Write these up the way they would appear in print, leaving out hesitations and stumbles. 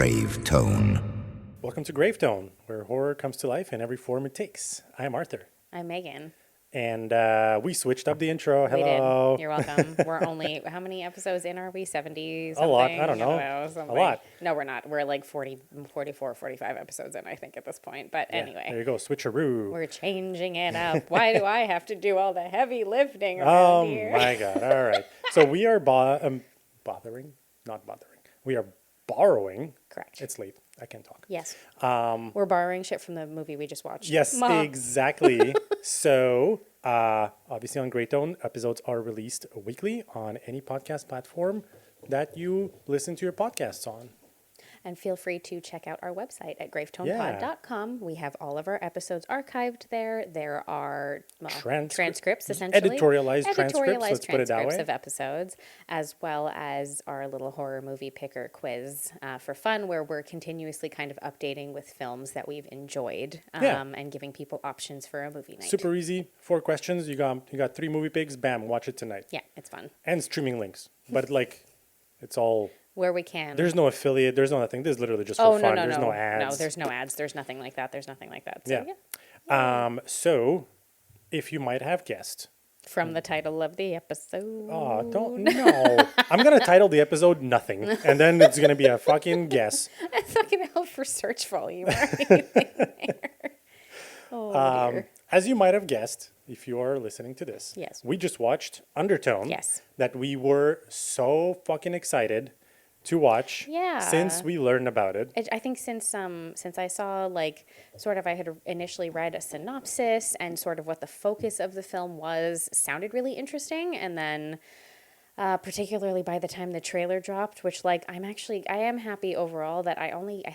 Gravetone. Welcome to Gravetone, where horror comes to life in every form it takes. I'm Arthur. I'm Meaghan. And we switched up the intro. We Hello. did. You're welcome. We're only, how many episodes in are we? 70 something? A lot. I don't know. Something. A lot. No, we're not. We're like 44, 45 episodes in, I think, at this point. But anyway. There you go. Switcheroo. We're changing it up. Why do I have to do all the heavy lifting around here? Oh, my God. All right. So we are bothering? Not bothering. We are borrowing. Correct. It's late. I can't talk. Yes. We're borrowing shit from the movie we just watched. Yes, exactly. So, obviously on Greystone, episodes are released weekly on any podcast platform that you listen to your podcasts on. And feel free to check out our website at gravetonepod.com. We have all of our episodes archived there. There are transcripts, essentially. Editorialized transcripts, let's put it that way. Of episodes, as well as our little horror movie picker quiz for fun, where we're continuously kind of updating with films that we've enjoyed and giving people options for a movie night. Super easy. 4 questions. You got 3 movie picks. Bam, watch it tonight. Yeah, it's fun. And streaming links. But it's all... Where we can. There's no affiliate. There's no nothing. This is literally just for fun. There's no ads. No, there's no ads. There's nothing like that. So, yeah. So, if you might have guessed. From the title of the episode. Oh, no. I'm going to title the episode Nothing. And then it's going to be a fucking guess. It's not going to help for search volume or anything there. Oh, dear. As you might have guessed, if you are listening to this. Yes. We just watched Undertone. Yes. That we were so fucking excited to watch since we learned about it. I think since I saw I had initially read a synopsis and sort of what the focus of the film sounded really interesting, and then particularly by the time the trailer dropped, which I am happy overall that I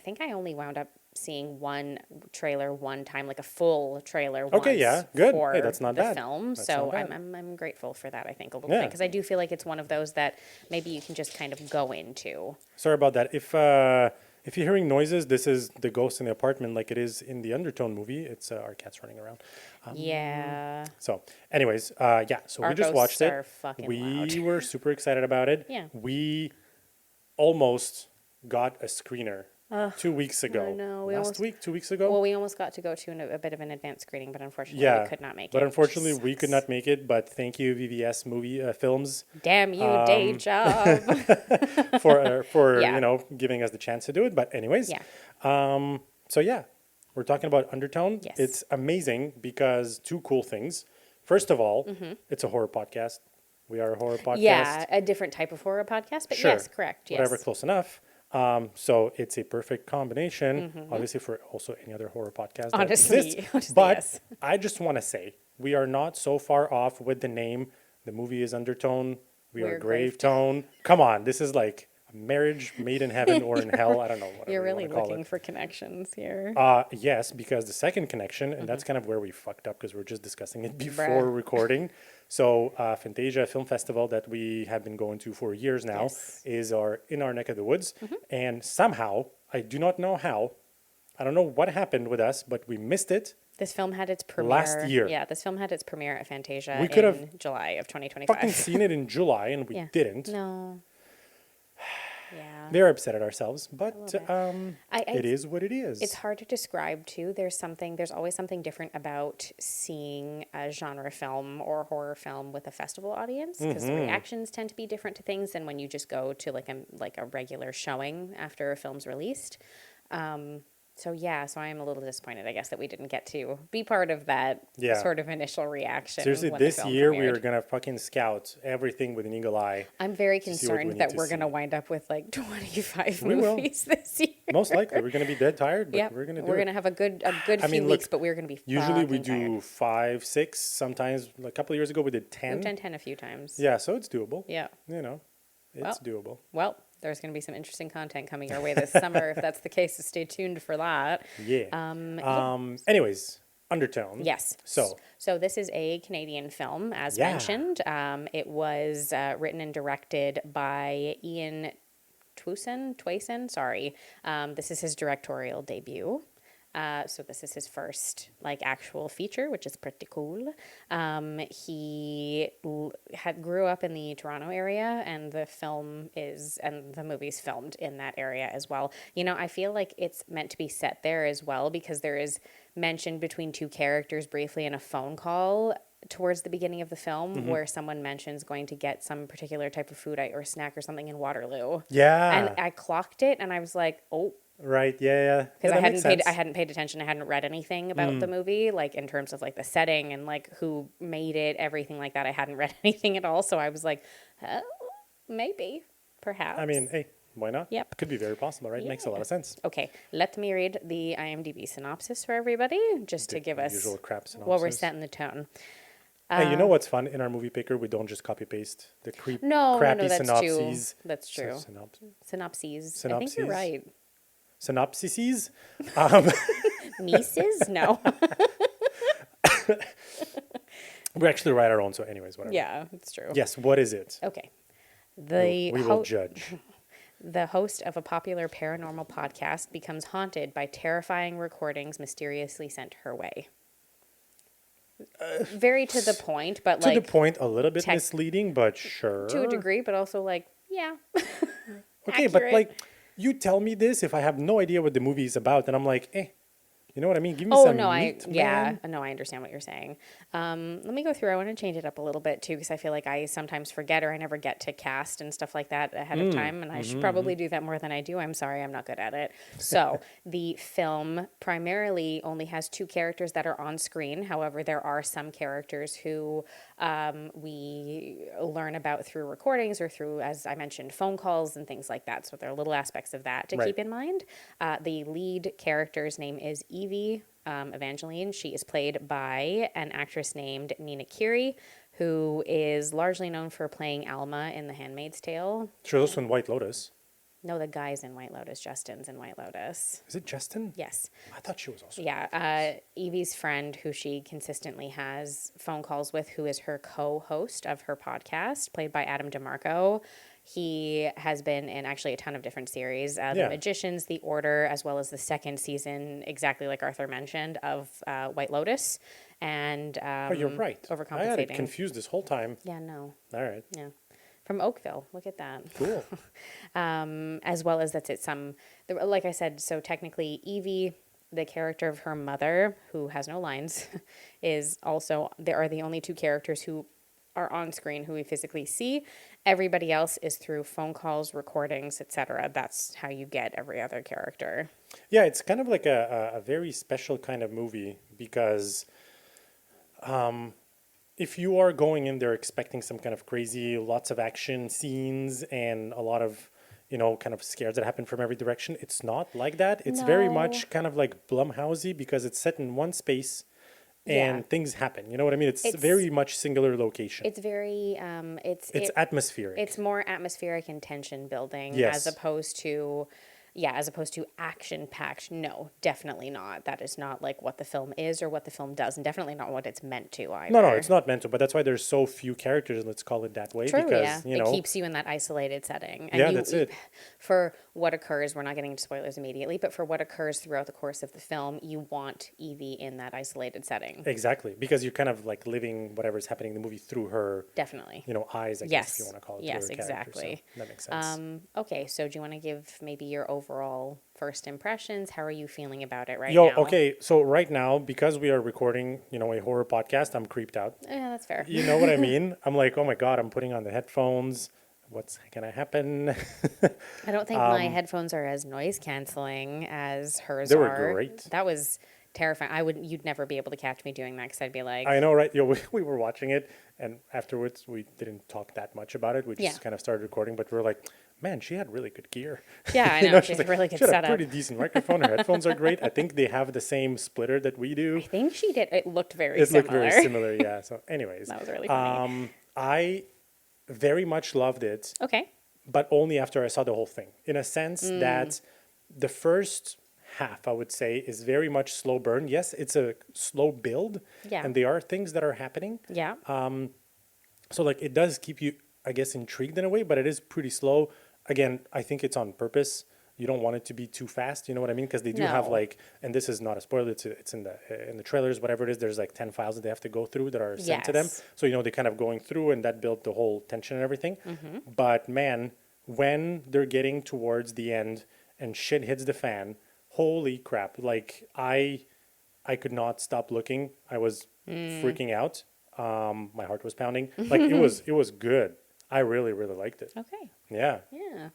think I only wound up seeing one trailer one time, like a full trailer once. Okay, yeah, good. For hey, that's not the bad. film. That's so I'm grateful for that, I think, a little bit, because I do feel like it's one of those that maybe you can just kind of go into. Sorry about that. If you're hearing noises, this is the ghost in the apartment like it is in the Undertone movie. It's our cat's running around. Yeah. So anyways, so our we just watched it. Are fucking we loud. were super excited about it. Yeah. We almost got a screener 2 weeks ago. I know. 2 weeks ago? Well, we almost got to go to a bit of an advanced screening, but unfortunately we could not make it. But unfortunately we could not make it, but thank you VVS movie films. Damn you, day job. for giving us the chance to do it. But anyways. Yeah. We're talking about Undertone. Yes. It's amazing because 2 cool things. First of all, it's a horror podcast. We are a horror podcast. Yeah, a different type of horror podcast, but sure. yes, correct. Yes. Whatever, close enough. So it's a perfect combination, obviously, for also any other horror podcast that exists. But yes. I just want to say, we are not so far off with the name. The movie is Undertone. We're Gravetone. Come on, this is like a marriage made in heaven or in hell. I don't know. You're really looking for connections here. Yes, because the second connection, and that's kind of where we fucked up because we were just discussing it before recording. So Fantasia Film Festival that we have been going to for years now is in our neck of the woods. And somehow, I do not know how, I don't know what happened with us, but we missed it. This film had its premiere last year. Yeah, this film had its premiere at Fantasia in July of 2025. Fucking seen it in July and we didn't. No. Yeah. They're upset at ourselves, but it is what it is. It's hard to describe too. There's always something different about seeing a genre film or horror film with a festival audience, because the reactions tend to be different to things than when you just go to like a regular showing after a film's released. So I am a little disappointed, I guess, that we didn't get to be part of that sort of initial reaction. Seriously, this year we are going to fucking scout everything with an eagle eye. I'm very concerned that we're going to wind up with 25 movies this year. Most likely. We're going to be dead tired, but we're going to do it. We're going to have a good few weeks, but we're going to be usually we do tired. 5, 6, sometimes a couple of years ago we did 10. We've done 10 a few times. Yeah, so it's doable. Yeah. It's doable. Well, there's going to be some interesting content coming our way this summer. If that's the case, so stay tuned for that. Yeah. Anyways, Undertone. Yes. So this is a Canadian film, as mentioned. It was written and directed by Tuason. Sorry. This is his directorial debut. So this is his first like actual feature, which is pretty cool. He grew up in the Toronto area, and the movie's filmed in that area as well. You know, I feel like it's meant to be set there as well, because there is mention between two characters briefly in a phone call towards the beginning of the film, where someone mentions going to get some particular type of food or snack or something in Waterloo. Yeah. And I clocked it, and I was like, oh. Right. Yeah. Because Yeah, I hadn't paid attention. I hadn't read anything about the movie, like in terms of like the setting and like who made it, everything like that. I hadn't read anything at all. So I was like, oh, maybe, perhaps. I mean, hey, why not? Yep. Could be very possible, right? Makes a lot of sense. Okay, let me read the IMDb synopsis for everybody, just to give us Usual crap synopsis. while we're setting the tone. Hey, you know what's fun? In our movie picker, we don't just copy paste the crappy that's synopses. true. That's true. Synopses. I think you're right. Synopsises? Nieces? No. We actually write our own, so anyways, whatever. Yeah, it's true. Yes, what is it? Okay. We will judge. The host of a popular paranormal podcast becomes haunted by terrifying recordings mysteriously sent her way. Very to the point, but To like... the point, a little bit misleading, but sure. To a degree, but also like, yeah. Okay, but like, you tell me this if I have no idea what the movie is about, and I'm like, you know what I mean? Give me some meat, man. No, I understand what you're saying. Let me go through. I want to change it up a little bit too, because I feel like I sometimes forget, or I never get to cast and stuff like that ahead of time, and I should probably do that more than I do. I'm sorry, I'm not good at it. So the film primarily only has two characters that are on screen. However, there are some characters who we learn about through recordings or through, as I mentioned, phone calls and things like that. So there are little aspects of that to keep in mind. The lead character's name is Evie Evangeline. She is played by an actress named Nina Kiri, who is largely known for playing Alma in The Handmaid's Tale. She was also in White Lotus. No, the guy's in White Lotus. Justin's in White Lotus. Is it Justin? Yes. I thought she was also. Yeah. Evie's friend, who she consistently has phone calls with, who is her co-host of her podcast, played by Adam DeMarco. He has been in actually a ton of different series. The Magicians, The Order, as well as the second season, exactly like Arthur mentioned, of White Lotus. And oh, you're right. Overcompensating. I had it confused this whole time. Yeah, no. All right. Yeah. From Oakville. Look at that. Cool. As well as that's it. Like I said, so technically Evie, the character of her mother, who has no lines, is also, there are the only two characters who are on screen who we physically see. Everybody else is through phone calls, recordings, etc. That's how you get every other character. Yeah, it's kind of like a very special kind of movie, because if you are going in there expecting some kind of crazy, lots of action scenes and a lot of, kind of scares that happen from every direction, it's not like that. It's very much kind of like Blumhousey, because it's set in one space and things happen. You know what I mean? It's very much singular location. It's very, it's atmospheric. It's more atmospheric and tension building as opposed to action-packed. No, definitely not. That is not like what the film is or what the film does, and definitely not what it's meant to either. No, it's not meant to, but that's why there's so few characters, let's call it that way. True, because, it keeps you in that isolated setting. And that's it. For what occurs, we're not getting into spoilers immediately, but for what occurs throughout the course of the film, you want Evie in that isolated setting. Exactly, because you're kind of like living whatever's happening in the movie through her, definitely, eyes, I guess, if you want to call it. Yes, exactly. So that makes sense. Okay, so do you want to give maybe your overall first impressions? How are you feeling about it now? Okay, so right now, because we are recording, a horror podcast, I'm creeped out. Yeah, that's fair. You know what I mean? I'm like, oh my God, I'm putting on the headphones. What's going to happen? I don't think my headphones are as noise canceling as hers they are. They were great. That was terrifying. You'd never be able to catch me doing that, because I'd be like... I know, right? We were watching it, and afterwards we didn't talk that much about it. We just kind of started recording, but we were like, man, she had really good gear. Yeah, I know. She had really good setup. She had a pretty decent microphone. Her headphones are great. I think they have the same splitter that we do. I think she did. It looked very similar. It looked very similar, yeah. So anyways. That was really funny. I very much loved it. Okay. But only after I saw the whole thing. In a sense that the first half, I would say, is very much slow burn. Yes, it's a slow build. Yeah. And there are things that are happening. Yeah. So like it does keep you, I guess, intrigued in a way, but it is pretty slow. Again, I think it's on purpose. you don't want it to be too fast. You know what I mean? Because they do have No. like, and this is not a spoiler. It's in the trailers, whatever it is. There's like 10 files that they have to go through that are sent to them. Yes. So they're kind of going through, and that built the whole tension and everything. But man, when they're getting towards the end and shit hits the fan, holy crap! Like I could not stop looking. I was freaking out. My heart was pounding. Like it was good. I really, really liked it. Okay. Yeah. Yeah.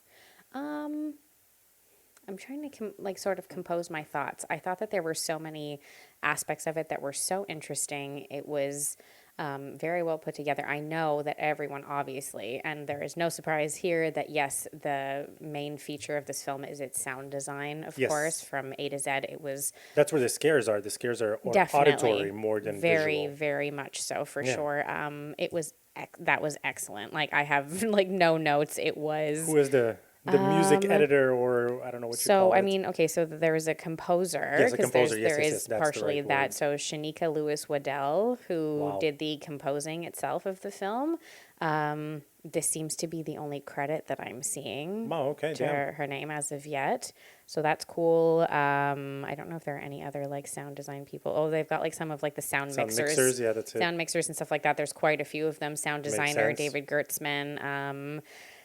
I'm trying to sort of compose my thoughts. I thought that there were so many aspects of it that were so interesting. It was very well put together. I know that everyone, obviously, and there is no surprise here that yes, the main feature of this film is its sound design, of Yes. course, from A to Z. It was That's where the scares are. The scares are definitely auditory more than very, visual. very much so for Yeah. sure. It was that was excellent. Like I have like no notes. It was. Who is the music editor, or I don't know what you So call it? I mean, okay, so there was a composer Yes, a because composer. Yes, there yes, is yes, that's the partially right that. word. So Shanika Lewis Waddell, who Wow. did the composing itself of the film, this seems to be the only credit that I'm seeing Oh, okay, to damn. her name as of yet. So that's cool. I don't know if there are any other like sound design people. Oh, they've got like some of like the sound mixers. Yeah, that's it. Sound mixers and stuff like that. There's quite a few of them. Sound Makes designer sense. David Gertzman,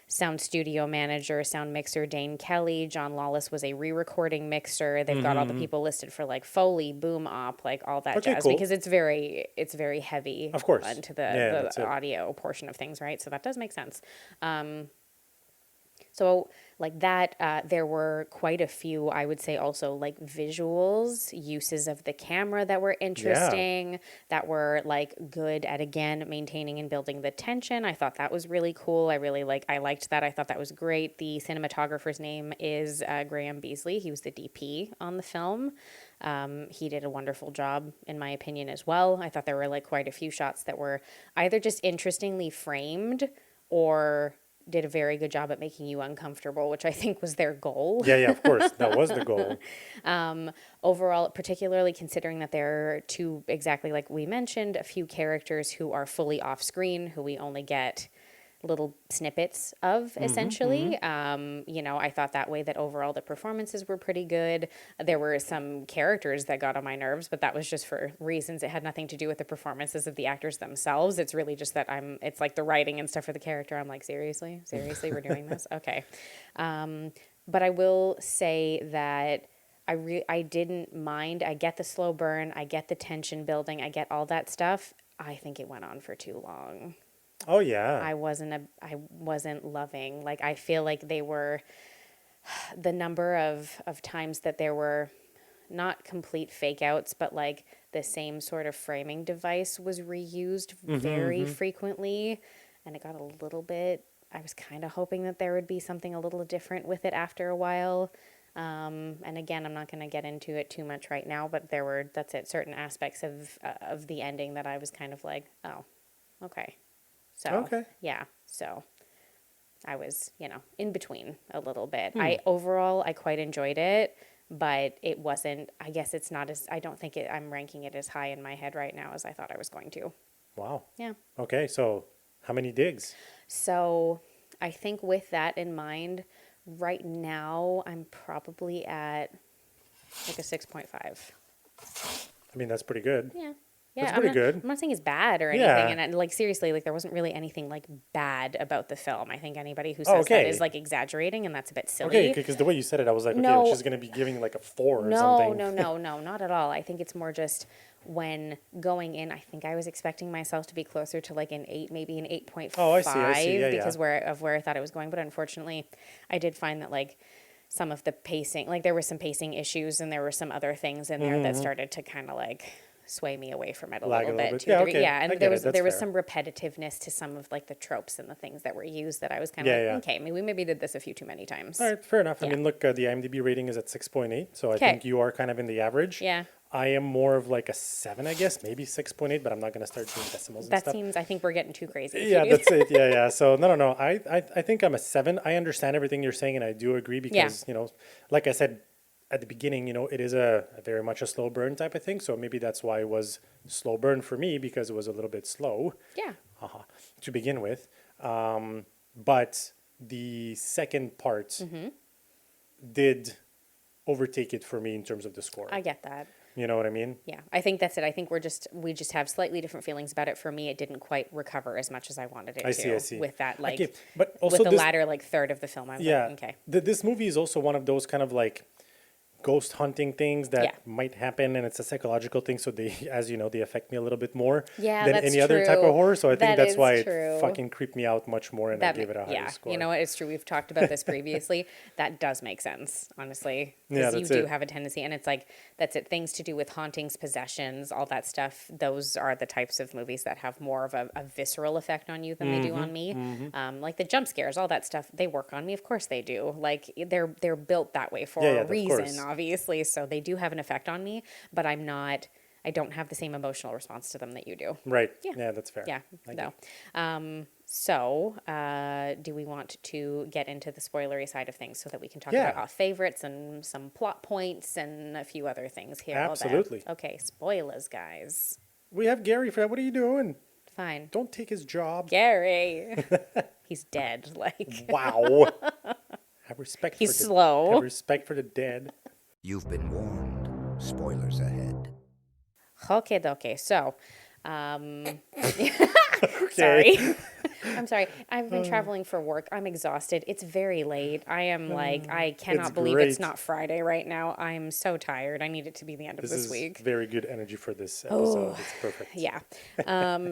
sound studio manager, sound mixer Dane Kelly. John Lawless was a re-recording mixer. They've got all the people listed for like Foley, boom op, like all that Okay, jazz cool. because it's very heavy. Of course. Into Yeah, that's the it. audio portion of things, right? So that does make sense. So like that, there were quite a few, I would say also like visuals, uses of the camera that were interesting, that were like good at, again, maintaining and building the tension. I thought that was really cool. I liked that. I thought that was great. The cinematographer's name is Graham Beasley. He was the DP on the film. He did a wonderful job, in my opinion, as well. I thought there were like quite a few shots that were either just interestingly framed or did a very good job at making you uncomfortable, which I think was their goal. Yeah, of course. That was the goal. Overall, particularly considering that there are two, exactly like we mentioned, a few characters who are fully off screen, who we only get little snippets of essentially. I thought that way that overall the performances were pretty good. There were some characters that got on my nerves, but that was just for reasons. It had nothing to do with the performances of the actors themselves. It's really just that it's like the writing and stuff for the character. I'm like, seriously, we're doing this? Okay. But I will say that I didn't mind. I get the slow burn. I get the tension building. I get all that stuff. I think it went on for too long. Oh yeah. I wasn't loving. Like I feel like they were the number of times that there were not complete fake outs, but like the same sort of framing device was reused very frequently, and it got a little bit. I was kind of hoping that there would be something a little different with it after a while. And again, I'm not going to get into it too much right now, but that's it, certain aspects of the ending that I was kind of like, oh, okay. So, Okay. yeah, so I was, in between a little bit. I quite enjoyed it, but it wasn't, I guess it's not I don't think I'm ranking it as high in my head right now as I thought I was going to. Wow. Yeah. Okay, so how many digs? So I think with that in mind, right now I'm probably at like a 6.5. I mean, that's pretty good. Yeah. That's Yeah, pretty good. I'm not saying it's bad or anything, Yeah. and like seriously, like there wasn't really anything like bad about the film. I think anybody who Oh, says that okay. is like exaggerating, and that's a bit silly. Okay, because the way you said it, I was like, okay, No. she's going to be giving like a 4 or No, something. no, not at all. I think it's more just when going in, I think I was expecting myself to be closer to like an 8, maybe an 8.5. Oh, I see. Yeah, because where I thought it was going, but unfortunately, I did find that like some of the pacing, like there were some pacing issues, and there were some other things in there that started to kind of like sway me away from it a little bit. To a degree. Okay. Yeah, and I there get it. was That's some repetitiveness to some of like the tropes and the things that were used that I was kind of Yeah, like, okay, we maybe did this a few too many times. All right, fair enough. I Yeah. mean, look, the IMDb rating is at 6.8, so I Okay. think you are kind of in the average. Yeah. I am more of like a 7, I guess, maybe 6.8, but I'm not going to start doing decimals and That stuff. seems, I think we're getting too crazy. if Yeah, you do that's it. Yeah. So no. I think I'm a 7. I understand everything you're saying, and I do agree because like I said at the beginning, it is a very much a slow burn type of thing. So maybe that's why it was slow burn for me, because it was a little bit slow Yeah. to begin with. But the second part did overtake it for me in terms of the score. I get that. You know what I mean? Yeah, I think that's it. I think we just have slightly different feelings about it. For me, it didn't quite recover as much as I wanted it to. I see. With that, like, Okay, but also with the latter like third of the film, I was yeah, like, okay. this movie is also one of those kind of like ghost hunting things that Yeah. might happen, and it's a psychological thing. So they, as you know, they affect me a little bit more Yeah, than that's any other type true. of horror. So I think That that's is why true. it fucking creeped me out much more, and I gave it a higher Yeah, score. you know what? It's true. We've talked about this previously. That does make sense, honestly. Yeah, Because you that's do it. have a tendency, and it's like, that's it. Things to do with hauntings, possessions, all that stuff. Those are the types of movies that have more of a visceral effect on you than they do on me. Like the jump scares, all that stuff, they work on me. Of course they do. Like they're built that way for a of reason, course. obviously. So they do have an effect on me, but I don't have the same emotional response to them that you do. Right. Yeah. Yeah, that's fair. Yeah, I no. get Do we want to get into the spoilery side of things so that we can talk Yeah. about our favorites and some plot points and a few other things here? or there? Absolutely. Okay, spoilers, guys. We have Gary. Fred, what are you doing? Fine. Don't take his job. Gary. He's dead. Like, Wow. Have respect. He's for the, slow. Have respect for the dead. You've been warned. Spoilers ahead. okay. So, sorry. I'm sorry. I've been traveling for work. I'm exhausted. It's very late. I am like, I cannot believe it's great. not Friday right now. I'm so tired. I need it to be the end of This this is week. very good energy for this episode. It's perfect. Yeah.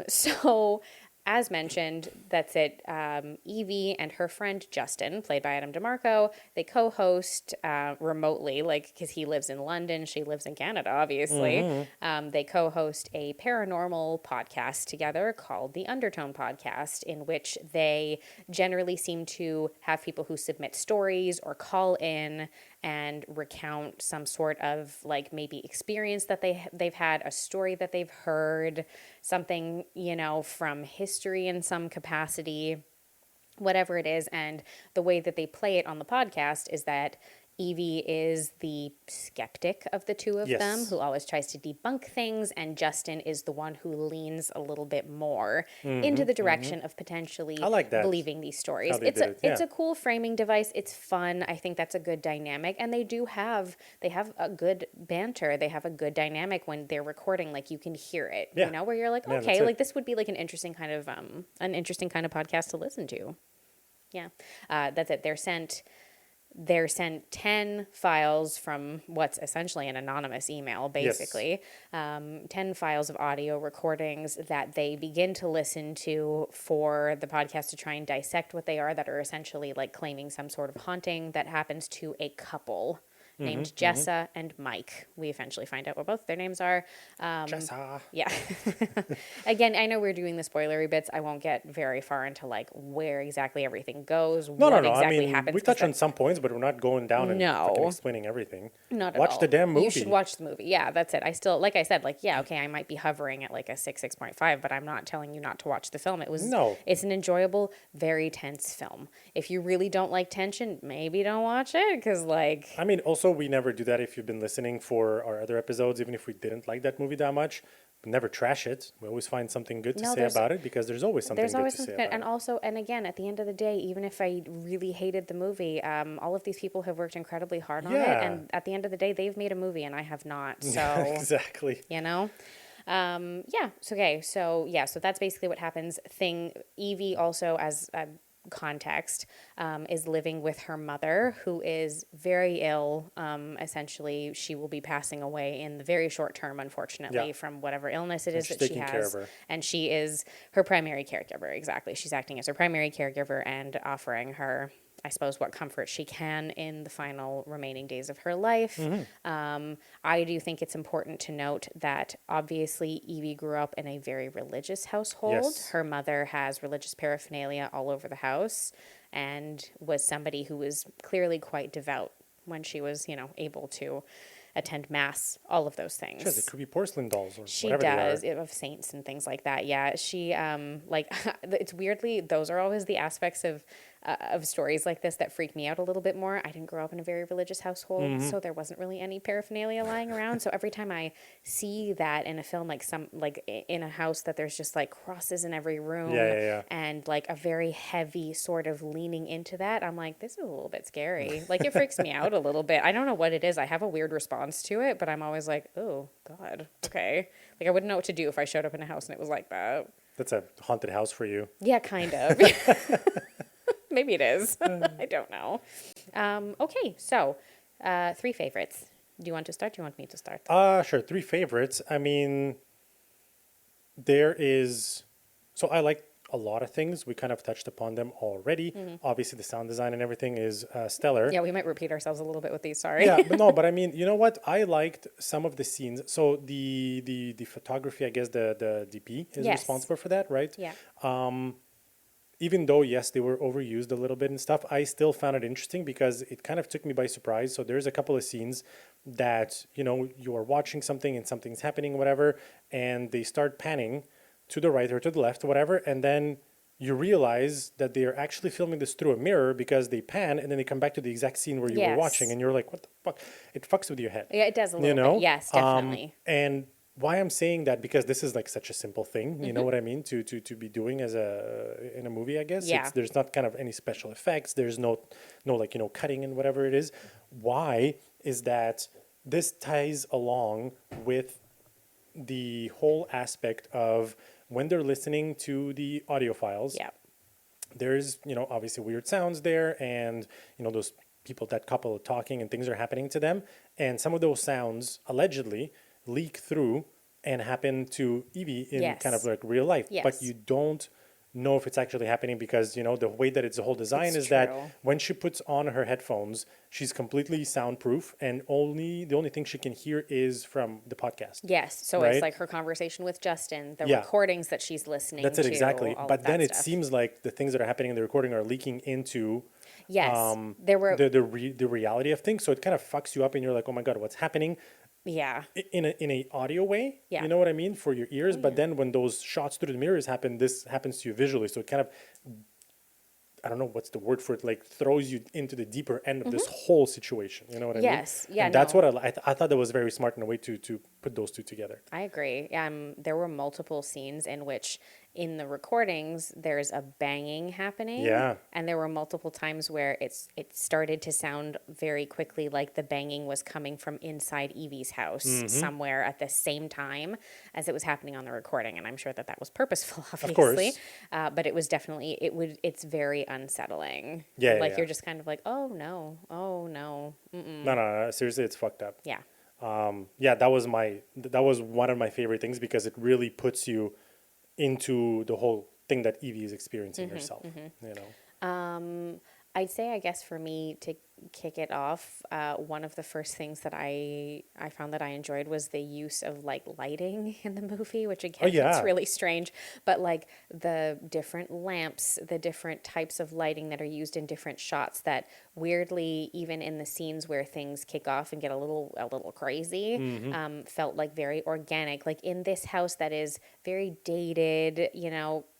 So, as mentioned, that's it. Evie and her friend Justin, played by Adam DeMarco, they co-host remotely, like, because he lives in London, she lives in Canada, obviously. They co-host a paranormal podcast together called the Undertone podcast, in which they generally seem to have people who submit stories or call in and recount some sort of like maybe experience that they've had, a story that they've heard, something, you know, from history in some capacity, whatever it is. And the way that they play it on the podcast is that Evie is the skeptic of the two of Yes. them, who always tries to debunk things, and Justin is the one who leans a little bit more into the direction of potentially I like that, believing these stories. how they It's did a it, it's yeah. a cool framing device. It's fun. I think that's a good dynamic, and they have a good banter. They have a good dynamic when they're recording. Like, you can hear it, Yeah. you know, where you're like, Yeah, okay, that's it. like this would be like an interesting kind of podcast to listen to. Yeah, that's it. They're sent 10 files from what's essentially an anonymous email, basically. 10 files of audio recordings that they begin to listen to for the podcast to try and dissect what they are, that are essentially like claiming some sort of haunting that happens to a couple named Jessa and Mike. We eventually find out what both their names are. Jessa. Yeah. Again, I know we're doing the spoilery bits. I won't get very far into like where exactly everything goes, No. exactly I mean, happens. we 'cause touch on that's some points, but we're not going down and No. fucking explaining everything. not at Watch all. the damn movie. You should watch the movie. Yeah, that's it. I still, like I said, like, yeah, okay, I might be hovering at like a 6.5, but I'm not telling you not to watch the film. No. It's an enjoyable, very tense film. If you really don't like tension, maybe don't watch it, because like, I mean, also, we never do that if you've been listening for our other episodes, even if we didn't like that movie that much. We never trash it. We always find something good to No, say there's- about it, because there's always something there's good always to say something about good. And it. also, and again, at the end of the day, even if I really hated the movie, all of these people have worked incredibly hard on it. Yeah. And at the end of the day, they've made a movie and I have not. So, Exactly. you know? Yeah. So, okay. So, yeah. So that's basically what happens. Evie also, as context, is living with her mother, who is very ill. Essentially, she will be passing away in the very short term, unfortunately, Yeah. from whatever illness it is she's that she taking care of has. her. And she is her primary caregiver. Exactly. She's acting as her primary caregiver and offering her, I suppose, what comfort she can in the final remaining days of her life. I do think it's important to note that obviously Evie grew up in a very religious household. Yes. Her mother has religious paraphernalia all over the house and was somebody who was clearly quite devout when she was, you know, able to attend mass, all of those things. Sure, they could be porcelain dolls or She whatever does, they are. of saints and things like that. Yeah, she like it's weirdly, those are always the aspects of of stories like this that freak me out a little bit more. I didn't grow up in a very religious household, so there wasn't really any paraphernalia lying around. So every time I see that in a film, in a house that there's just like crosses in every room and like a very heavy sort of leaning into that, I'm like, this is a little bit scary. Like it freaks me out a little bit. I don't know what it is. I have a weird response to it, but I'm always like, oh God, okay. Like I wouldn't know what to do if I showed up in a house and it was like that. That's a haunted house for you. Yeah, kind of. Maybe it is. I don't know. Okay, so 3 favorites. Do you want to start? Do you want me to start? Sure. 3 favorites. I mean, there is. So I like a lot of things. We kind of touched upon them already. Obviously, the sound design and everything is stellar. Yeah, we might repeat ourselves a little bit with these. Sorry. Yeah, but I mean, you know what? I liked some of the scenes. So the photography, I guess the DP is Yes. responsible for that, right? Yeah. Even though, yes, they were overused a little bit and stuff, I still found it interesting because it kind of took me by surprise. So there's a couple of scenes that, you are watching something and something's happening, whatever, and they start panning to the right or to the left, whatever, and then you realize that they are actually filming this through a mirror because they pan and then they come back to the exact scene where you were watching, and you're like, what the fuck? It fucks with your head. Yeah, it does a little bit. Yes, definitely. And why I'm saying that, because this is like such a simple thing, you know what I mean, to be doing in a movie, I guess. Yeah. There's not kind of any special effects. There's no like, cutting and whatever it is. Why is that this ties along with the whole aspect of when they're listening to the audio files. Yeah. There's, obviously weird sounds there, and, those people, that couple talking and things are happening to them. And some of those sounds allegedly leak through and happen to Evie in kind of like real life. Yes. But you don't know if it's actually happening because, the way that it's the whole design It's is true. that when she puts on her headphones, she's completely soundproof, and the only thing she can hear is from the podcast. Yes. So right? it's like her conversation with Justin, the Yeah. recordings that she's listening to. That's it, exactly. all But of then that it stuff. seems like the things that are happening in the recording are leaking into Yes. There were. the reality of things. So it kind of fucks you up, and you're like, oh my God, what's happening? Yeah. In a audio way, Yeah. you know what I mean, for your ears. But then when those shots through the mirrors happen, this happens to you visually. So it kind of, I don't know what's the word for it, like throws you into the deeper end of this whole situation. You know what I mean? Yes. Yeah, And that's no. what I thought that was very smart in a way to put those two together. I agree. There were multiple scenes in which, in the recordings, there's a banging happening. Yeah. And there were multiple times where it started to sound very quickly like the banging was coming from inside Evie's house somewhere at the same time as it was happening on the recording. And I'm sure that was purposeful, obviously. course. But it was definitely, it's very unsettling. Yeah, Like yeah. you're just kind of like, oh no, mm-mm. No, seriously, it's fucked up. Yeah. Yeah, that was one of my favorite things because it really puts you into the whole thing that Evie is experiencing herself. You know. I'd say, I guess, for me to kick it off, one of the first things that I found that I enjoyed was the use of like lighting in the movie, which again, it's really strange, but like the different lamps, the different types of lighting that are used in different shots that weirdly, even in the scenes where things kick off and get a little crazy, felt like very organic. Like in this house that is very dated,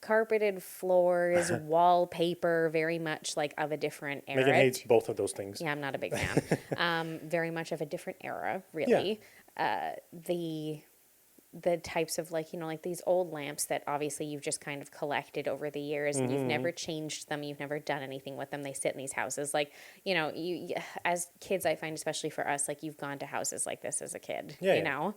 carpeted floors, wallpaper, very much like of a different era. Meaghan hates both of those things. Yeah, I'm not a big fan. Very much of a different era, really. The types of like these old lamps that obviously you've just kind of collected over the years and you've never changed them, you've never done anything with them. They sit in these houses. Like, you as kids, I find, especially for us, like you've gone to houses like this as a kid, you know?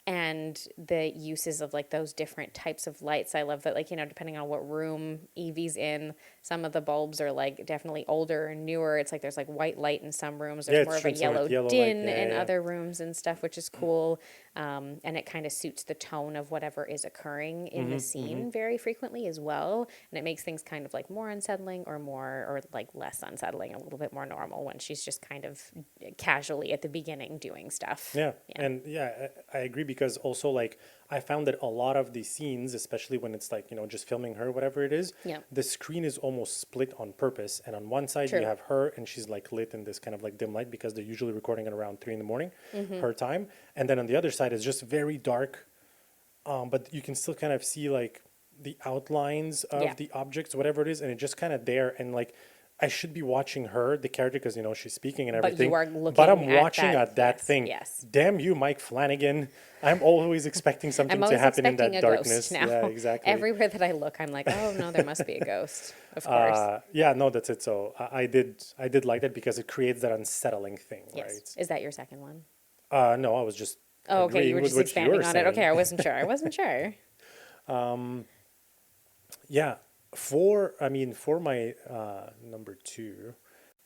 And the uses of like those different types of lights. I love that, like, depending on what room Evie's in, some of the bulbs are like definitely older and newer. It's like there's like white light in some rooms. There's more of a yellow din in other rooms and stuff, which is cool. And it kind of suits the tone of whatever is occurring in the scene very frequently as well. And it makes things kind of like more unsettling or like less unsettling, a little bit more normal when she's just kind of casually at the beginning doing stuff. Yeah. And I agree because also like I found that a lot of the scenes, especially when it's like, just filming her, whatever it is, the screen is almost split on purpose. And on one side you have her and she's like lit in this kind of like dim light because they're usually recording at around 3 a.m, her time. And then on the other side is just very dark. But you can still kind of see like the outlines of Yeah. the objects, whatever it is, and it's just kind of there. And like, I should be watching her, the character, because she's speaking and But everything. you are looking But I'm at watching that- at that yes, thing. yes. Damn you, Mike Flanagan! I'm always expecting something I'm to always happen in expecting that a darkness. ghost now. Yeah, exactly. Everywhere that I look, I'm like, oh no, there must be a ghost. Of course. Yeah, no, that's it. So I did like that because it creates that unsettling thing, Yes. Is that your second one? right? No, I was just Oh, okay. You agreeing were with just what expanding were on it. Okay, saying. I wasn't sure. I wasn't sure. Yeah, for my number two,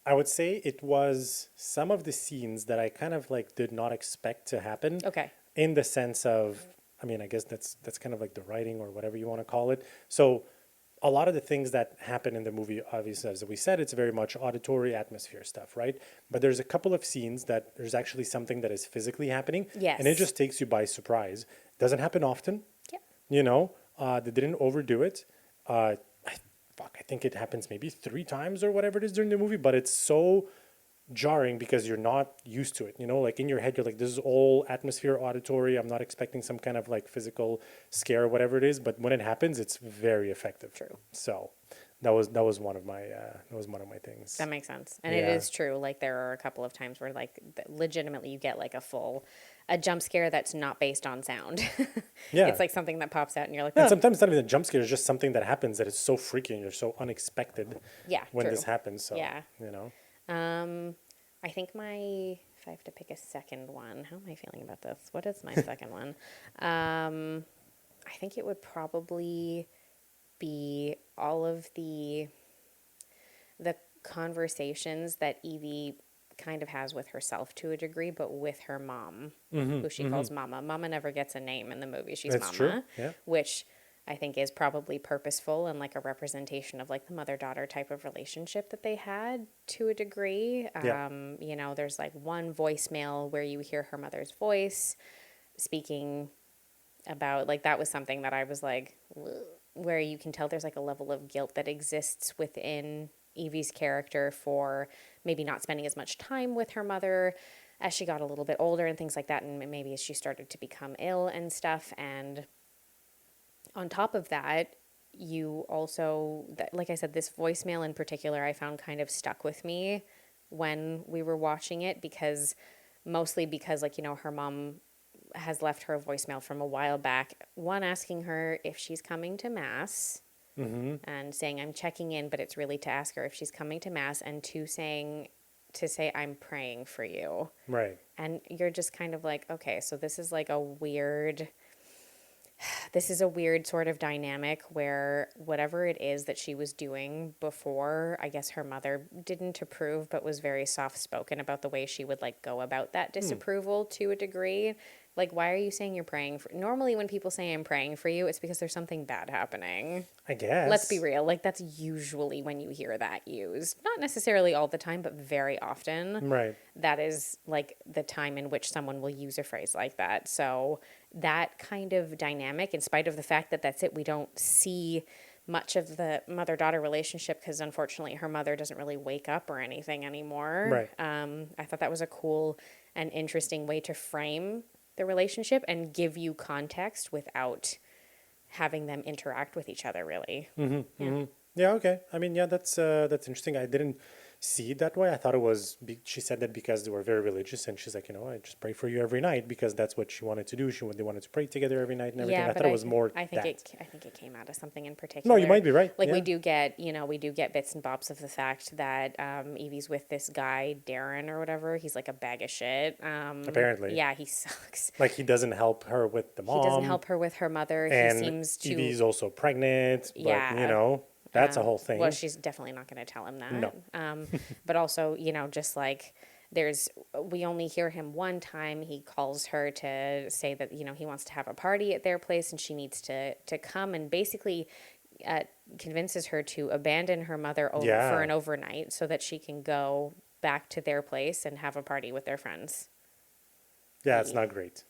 I would say it was some of the scenes that I kind of like did not expect to happen. Okay. In the sense of, I guess that's kind of like the writing or whatever you want to call it. So a lot of the things that happen in the movie, obviously, as we said, it's very much auditory atmosphere stuff, right? But there's a couple of scenes that there's actually something that is physically happening. Yes. And it just takes you by surprise. Doesn't happen often. Yep. They didn't overdo it. I think it happens maybe 3 times or whatever it is during the movie, but it's so jarring because you're not used to it. Like in your head, you're like, this is all atmosphere, auditory. I'm not expecting some kind of like physical scare or whatever it is. But when it happens, it's very effective. True. So that was one of my things. That makes sense. And it is true. Like there are a couple of times where like legitimately you get like a jump scare that's not based on sound. Yeah. It's like something that pops out and you're like, And oh. sometimes it's not even a jump scare. It's just something that happens that is so freaky and you're so unexpected. Yeah, When true. this happens. So Yeah. I think if I have to pick a second one, how am I feeling about this? What is my second one? I think it would probably be all of the conversations that Evie kind of has with herself to a degree, but with her mom, who she calls Mama. Mama never gets a name in the movie. She's That's Mama, true, yeah. which I think is probably purposeful and like a representation of like the mother-daughter type of relationship that they had to a degree. Yeah. There's like one voicemail where you hear her mother's voice speaking about, like, that was something that I was like, where you can tell there's like a level of guilt that exists within Evie's character for maybe not spending as much time with her mother as she got a little bit older and things like that, and maybe as she started to become ill and stuff. And on top of that, you also, like I said, this voicemail in particular I found kind of stuck with me when we were watching it, because like, her mom has left her a voicemail from a while back, one asking her if she's coming to Mass, and saying, I'm checking in, but it's really to ask her if she's coming to Mass, and two, saying to say, I'm praying for you. Right. And you're just kind of like, okay, so this is a weird sort of dynamic where whatever it is that she was doing before, I guess her mother didn't approve, but was very soft-spoken about the way she would like go about that disapproval to a degree. Like, why are you saying you're praying for... Normally when people say I'm praying for you, it's because there's something bad happening. I guess. Let's be real. Like, that's usually when you hear that used. Not necessarily all the time, but very often. Right. That is like the time in which someone will use a phrase like that. So that kind of dynamic, in spite of the fact that that's it, we don't see much of the mother-daughter relationship because unfortunately her mother doesn't really wake up or anything anymore. Right. I thought that was a cool and interesting way to frame the relationship and give you context without having them interact with each other, really. Yeah, okay. That's interesting. I didn't see it that way. I thought it was, she said that because they were very religious, and she's like, I just pray for you every night because that's what she wanted to do. They wanted to pray together every night and everything. Yeah, I thought it was more I think that. I think it came out of something in particular. No, you might be right. Like yeah. we do get bits and bobs of the fact that Evie's with this guy Darren or whatever. He's like a bag of shit. Apparently. Yeah, he sucks. Like he doesn't help her with the mom. He doesn't help her with her mother. And he seems to. Evie's also pregnant. Yeah. But, that's a whole thing. Well, she's definitely not going to tell him that. No. But also, just like we only hear him one time. He calls her to say that, he wants to have a party at their place and she needs to come, and basically convinces her to abandon her mother for an overnight so that she can go back to their place and have a party with their friends. Yeah, it's not great.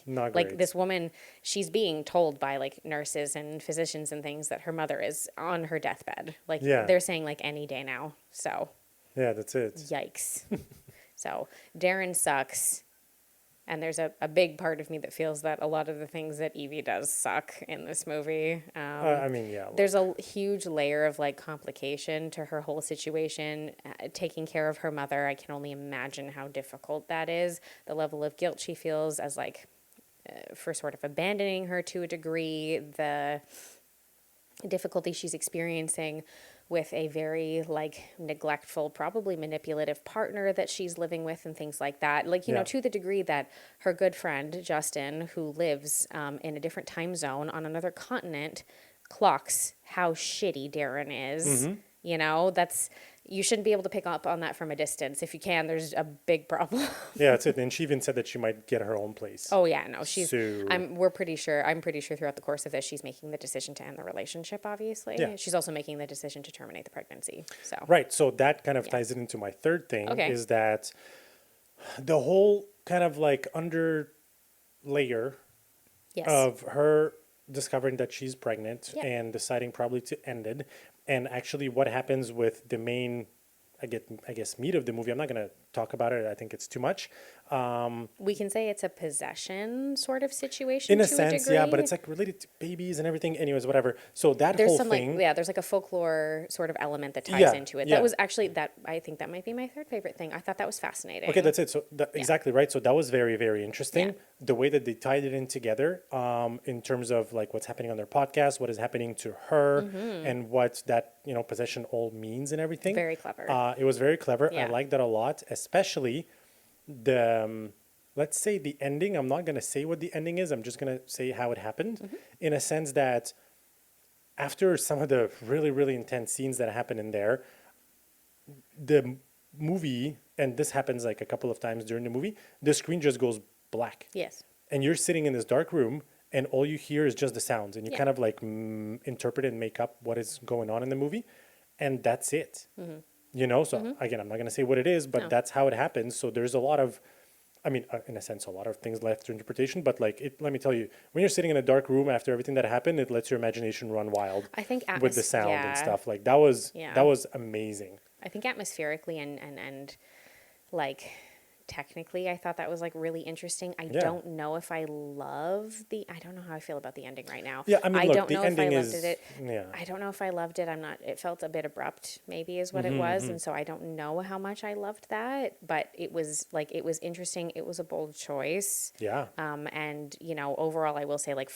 Not great. Like this woman, she's being told by like nurses and physicians and things that her mother is on her deathbed. Like they're saying like any day now. So yeah, that's it. yikes. So Darren sucks. And there's a big part of me that feels that a lot of the things that Evie does suck in this movie. I mean, yeah. There's a huge layer of like complication to her whole situation. Taking care of her mother, I can only imagine how difficult that is. The level of guilt she feels as like for sort of abandoning her to a degree, the difficulty she's experiencing with a very like neglectful, probably manipulative partner that she's living with and things like that. Like, you know, to the degree that her good friend, Justin, who lives in a different time zone on another continent, clocks how shitty Darren is. You know, you shouldn't be able to pick up on that from a distance. If you can, there's a big problem. Yeah, that's it. And she even said that she might get her own place. Oh yeah, no, I'm pretty sure throughout the course of this, she's making the decision to end the relationship, obviously. Yeah. She's also making the decision to terminate the pregnancy. So. Right. So that kind of ties it into my third thing is that the whole kind of like under layer of her discovering that she's pregnant and deciding probably to end it. And actually what happens with the main, I guess, meat of the movie. I'm not going to talk about it. I think it's too much. We can say it's a possession sort of situation in a sense, yeah, but it's like related to babies and everything. Anyways, whatever. So there's whole thing. There's like a folklore sort of element that ties into it. That was actually I think that might be my third favorite thing. I thought that was fascinating. Okay, that's it. So exactly right. So that was very, very interesting. Yeah. The way that they tied it in together, in terms of like what's happening on their podcast, what is happening to her, and what that possession all means and everything. Very clever. It was very clever. Yeah. I like that a lot, especially the let's say the ending. I'm not going to say what the ending is. I'm just going to say how it happened, in a sense that after some of the really, really intense scenes that happen in there, the movie, and this happens like a couple of times during the movie, the screen just goes black. Yes. And you're sitting in this dark room and all you hear is just the sounds, and you kind of like interpret and make up what is going on in the movie, and that's it. So again, I'm not going to say what it is, but that's how it happens. So there's a lot of, in a sense, a lot of things left to interpretation. But like, let me tell you, when you're sitting in a dark room after everything that happened, it lets your imagination run wild. I think with the sound and stuff. Like that was amazing. I think atmospherically and like technically, I thought that was like really interesting. I don't know if I love I don't know how I feel about the ending right now. Yeah, I don't know if I loved it. Yeah. I don't know if I loved it. it felt a bit abrupt, maybe is what it was. And so I don't know how much I loved that, but it was interesting. It was a bold choice. Yeah. And overall, I will say like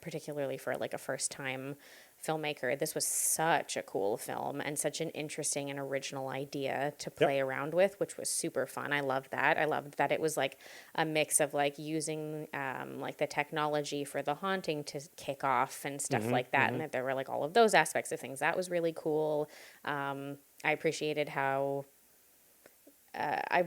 particularly for like a first time filmmaker, this was such a cool film and such an interesting and original idea to play around with, which was super fun. I loved that. I loved that it was like a mix of like using like the technology for the haunting to kick off and stuff like that, and that there were like all of those aspects of things. That was really cool. I appreciated how I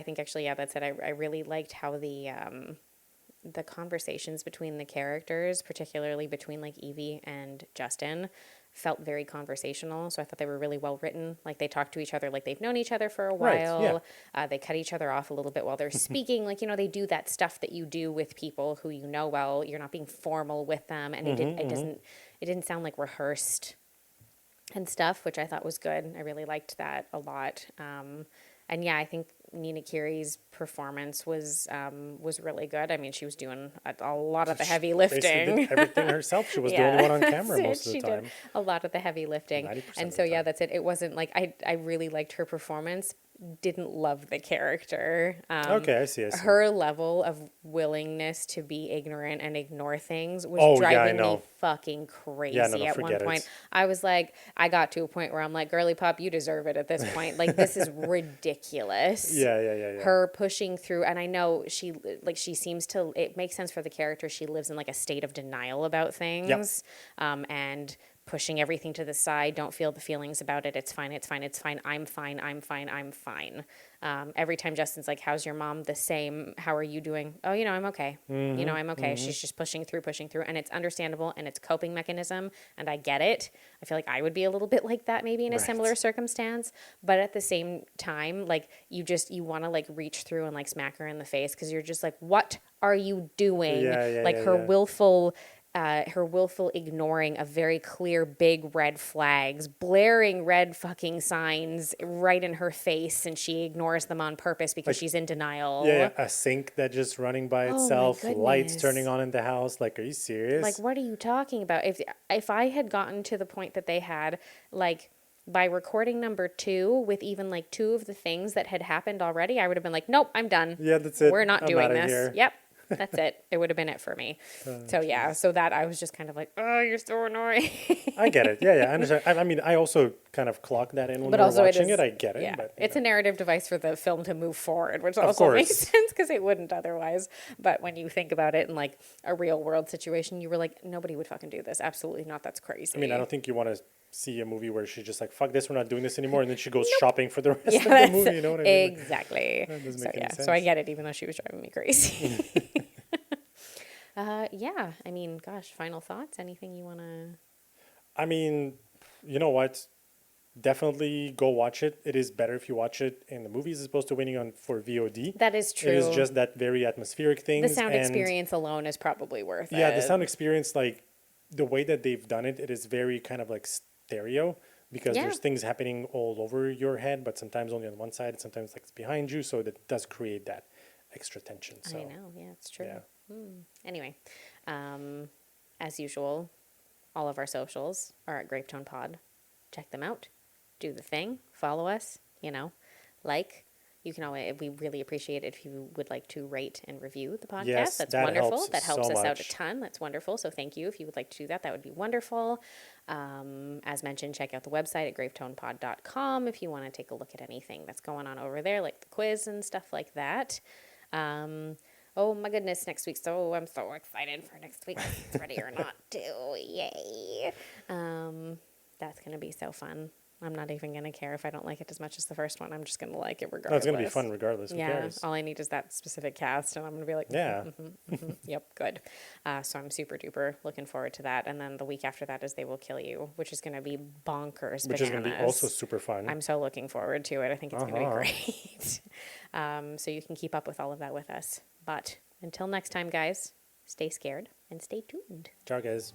think actually, that's it. I really liked how the conversations between the characters, particularly between like Evie and Justin, felt very conversational. So I thought they were really well written. Like they talk to each other like they've known each other for a while. Right, yeah. They cut each other off a little bit while they're speaking. Like, they do that stuff that you do with people who you know well. You're not being formal with them, and it didn't sound like rehearsed and stuff, which I thought was good. I really liked that a lot. And yeah, I think Nina Kiri's performance was really good. I mean, she was doing a lot of the heavy lifting. Did everything herself. She was the only one on camera most of the time. She did a lot of the heavy lifting. And so, that's it. It wasn't like I really liked her performance. Didn't love the character. Okay, I see. Her level of willingness to be ignorant and ignore things was driving me fucking crazy at one point. I was like, I got to a point where I'm like, girly pop, you deserve it at this point. Like, this is ridiculous. Yeah. Her pushing through, and I know she seems to, it makes sense for the character. She lives in like a state of denial about things. And pushing everything to the side, don't feel the feelings about it. It's fine. I'm fine. Every time Justin's like, how's your mom? The same, how are you doing? Oh, I'm okay. I'm okay. She's just pushing through. And it's understandable and it's a coping mechanism. And I get it. I feel like I would be a little bit like that maybe in a similar circumstance. But at the same time, like you want to like reach through and like smack her in the face because you're just like, what are you doing? Willful her willful ignoring of very clear big red flags, blaring red fucking signs right in her face, and she ignores them on purpose because she's in denial. Yeah, a sink that just running by Oh, my itself, lights goodness. turning on in the house. Like, are you serious? Like, what are you talking about? If I had gotten to the point that they had, like, by recording number 2 with even like 2 of the things that had happened already, I would have been like, nope, I'm done. Yeah, that's it. We're not I'm doing outta this. here. Yep. That's it. It would have been it for me. So yeah, so that I was just kind of like, oh, you're so annoying. I get it. Yeah, I understand. I mean, I also kind of clocked that in when But we were also watching it is, it. I get it. yeah, But, it's a narrative device for the film to move forward, which Of also makes course. sense because it wouldn't otherwise. But when you think about it in like a real world situation, you were like, nobody would fucking do this. Absolutely not. That's crazy. I mean, I don't think you want to see a movie where she's just like, fuck this, we're not doing this anymore. And then she goes shopping for the rest Yeah, of the that's movie. You know what I mean? exactly. That doesn't So make any yeah, sense. so I get it, even though she was driving me crazy. Yeah, I mean, gosh, final thoughts? Anything you want to? I mean, you know what? Definitely go watch it. It is better if you watch it in the movies as opposed to waiting on for VOD. That is true. It is just that very atmospheric thing. The sound experience alone is probably worth it. Yeah, the sound experience, like the way that they've done it, it is very kind of like stereo because Yeah. there's things happening all over your head, but sometimes only on one side, and sometimes like it's behind you, so that does create that extra tension. So I know, yeah, it's true. yeah. Anyway, as usual, all of our socials are at Gravetone Pod. Check them out. Do the thing. Follow us. Like. You can always. We really appreciate it if you would like to rate and review the podcast. Yes, That's that wonderful. helps That helps so us out a much. ton. That's wonderful. So thank you. If you would like to do that, that would be wonderful. As mentioned, check out the website at gravetonepod.com if you want to take a look at anything that's going on over there, like the quiz and stuff like that. Oh my goodness, next week. So I'm so excited for next week. It's ready or not too. Yay. That's going to be so fun. I'm not even going to care if I don't like it as much as the first one. I'm just going to like it regardless. No, it's going to be fun regardless. Who Yeah, cares? all I need is that specific cast, and I'm going to be like, Yeah. Yep, good. So I'm super duper looking forward to that. And then the week after that is They Will Kill You, which is going to be bonkers Which is going to be bananas. also super fun. I'm so looking forward to it. I think it's going to be Uh-huh. great. So you can keep up with all of that with us. But until next time, guys, stay scared and stay tuned. Ciao, guys.